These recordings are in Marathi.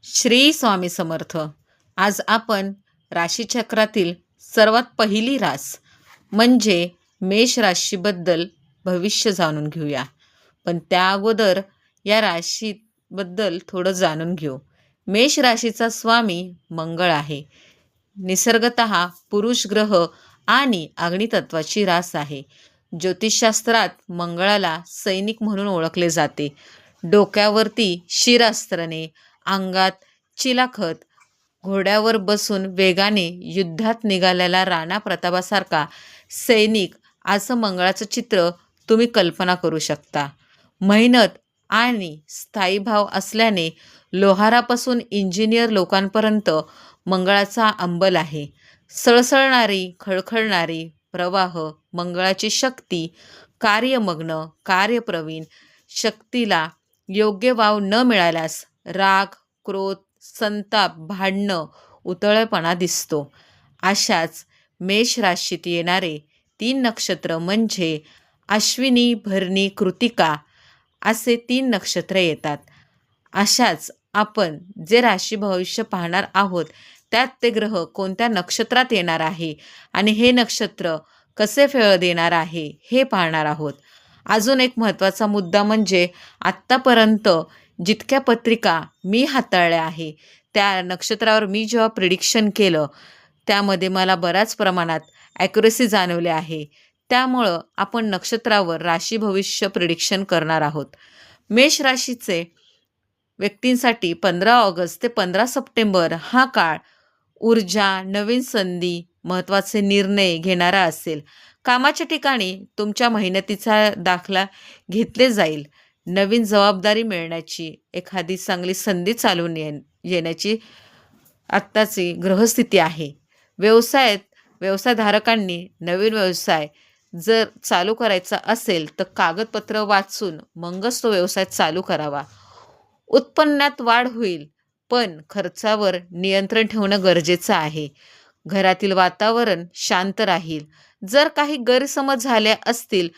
श्री स्वामी समर्थ. आज आपण राशीचक्रातील सर्वात पहिली रास म्हणजे मेष राशीबद्दल भविष्य जाणून घेऊया. पण त्या अगोदर या राशीबद्दल थोडं जाणून घेऊ. मेष राशीचा स्वामी मंगळ आहे. निसर्गतः पुरुष ग्रह आणि अग्नितत्वाची रास आहे. ज्योतिषशास्त्रात मंगळाला सैनिक म्हणून ओळखले जाते. डोक्यावरती शिरास्त्रने, अंगात चिलाखत, घोड्यावर बसून वेगाने युद्धात निघालेला राणा प्रतापासारखा सैनिक असं मंगळाचं चित्र तुम्ही कल्पना करू शकता. मेहनत आणि स्थायी भाव असल्याने लोहारापासून इंजिनियर लोकांपर्यंत मंगळाचा अंबल आहे. सळसळणारी, खळखळणारी प्रवाह मंगळाची शक्ती, कार्यमग्न, कार्यप्रवीण शक्तीला योग्य वाव न मिळाल्यास राग, क्रोध, संताप, भांडणं, उतळेपणा दिसतो. अशाच मेष राशीत येणारे 3 नक्षत्र म्हणजे अश्विनी, भरणी, कृतिका असे 3 नक्षत्र येतात. अशाच आपण जे राशी भविष्य पाहणार आहोत त्यात ते ग्रह कोणत्या नक्षत्रात येणार आहे आणि हे नक्षत्र कसे फळ देणार आहे हे पाहणार आहोत. अजून एक महत्त्वाचा मुद्दा म्हणजे आत्तापर्यंत जितक्या पत्रिका मी हाताळल्या आहे त्या नक्षत्रावर मी जेव्हा प्रिडिक्शन केलं त्यामध्ये मला बऱ्याच प्रमाणात ॲक्युरेसी जाणवली आहे. त्यामुळं आपण नक्षत्रावर राशी भविष्य प्रिडिक्शन करणार आहोत. मेष राशीचे व्यक्तींसाठी 15 ऑगस्ट ते 15 सप्टेंबर हा काळ ऊर्जा, नवीन संधी, महत्त्वाचे निर्णय घेणारा असेल. कामाच्या ठिकाणी तुमच्या मेहनतीचा दाखला घेतले जाईल. नवीन जबाबदारी मिळण्याची, एखादी चांगली संधी चालून येण्याची आत्ताची ग्रहस्थिती आहे. व्यवसायधारकांनी नवीन व्यवसाय जर चालू करायचा असेल तर कागदपत्र वाचून मगच तो व्यवसाय चालू करावा. उत्पन्नात वाढ होईल, पण खर्चावर नियंत्रण ठेवणं गरजेचं आहे. घरातील वातावरण शांत राहील. जर काही गैरसमज झाले असतील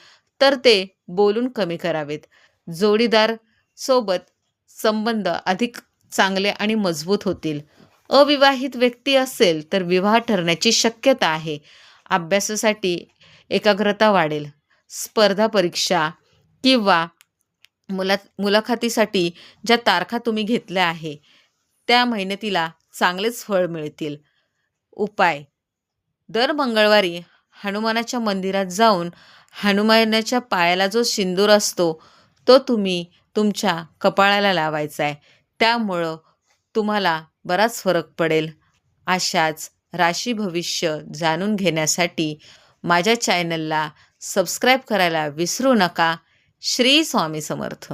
तर ते बोलून कमी करावेत. जोडीदार सोबत संबंध अधिक चांगले आणि मजबूत होतील. अविवाहित व्यक्ती असेल तर विवाह ठरण्याची शक्यता आहे. अभ्यासासाठी एकाग्रता वाढेल. स्पर्धा परीक्षा किंवा मुलाखतीसाठी ज्या तारखा तुम्ही घेतल्या आहे त्या मेहनतीला चांगलेच फळ मिळतील. उपाय: दर मंगळवारी हनुमानाच्या मंदिरात जाऊन हनुमानाच्या पायाला जो सिंदूर असतो तो तुम्ही तुमच्या कपाळाला लावायचा आहे. त्यामुळं तुम्हाला बराच फरक पडेल. अशाच राशी भविष्य जाणून घेण्यासाठी माझ्या चॅनलला सबस्क्राईब करायला विसरू नका. श्री स्वामी समर्थ.